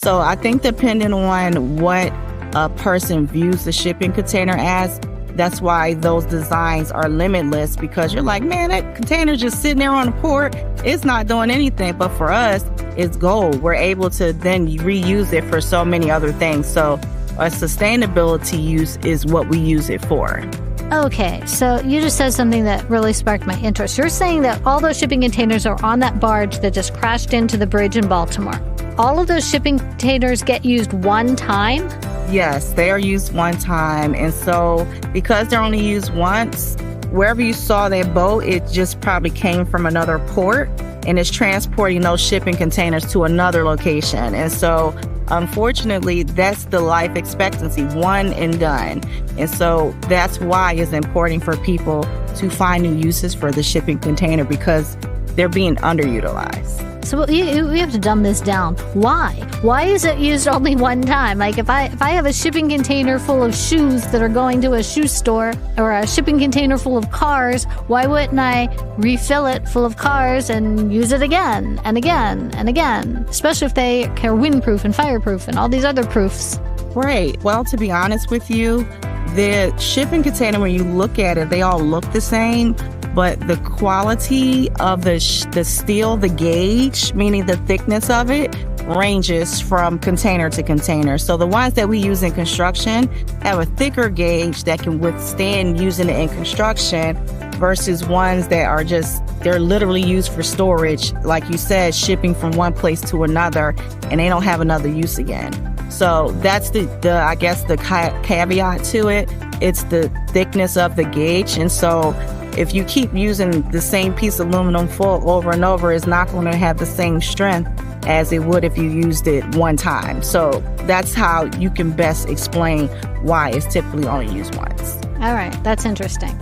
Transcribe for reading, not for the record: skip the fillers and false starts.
So I think depending on what a person views the shipping container as, that's why those designs are limitless, because you're like, man, that container's just sitting there on the port. It's not doing anything. But for us, it's gold. We're able to then reuse it for so many other things. So a sustainability use is what we use it for. Okay, so you just said something that really sparked my interest. You're saying that all those shipping containers are on that barge that just crashed into the bridge in Baltimore. All of those shipping containers get used one time? Yes, they are used one time. And so because they're only used once, wherever you saw that boat, it just probably came from another port and is transporting those shipping containers to another location. And so unfortunately, that's the life expectancy, one and done. And so that's why it's important for people to find new uses for the shipping container, because they're being underutilized. So we have to dumb this down. Why? Why is it used only one time? Like if I have a shipping container full of shoes that are going to a shoe store, or a shipping container full of cars, why wouldn't I refill it full of cars and use it again and again and again? Especially if they are windproof and fireproof and all these other proofs. Right. Well, to be honest with you, the shipping container, when you look at it, they all look the same. But the quality of the steel, the gauge, meaning the thickness of it, ranges from container to container. So the ones that we use in construction have a thicker gauge that can withstand using it in construction, versus ones that are they're literally used for storage, like you said, shipping from one place to another, and they don't have another use again. So that's the I guess the caveat to it. It's the thickness of the gauge. And so if you keep using the same piece of aluminum foil over and over, it's not going to have the same strength as it would if you used it one time. So that's how you can best explain why it's typically only used once. All right, that's interesting.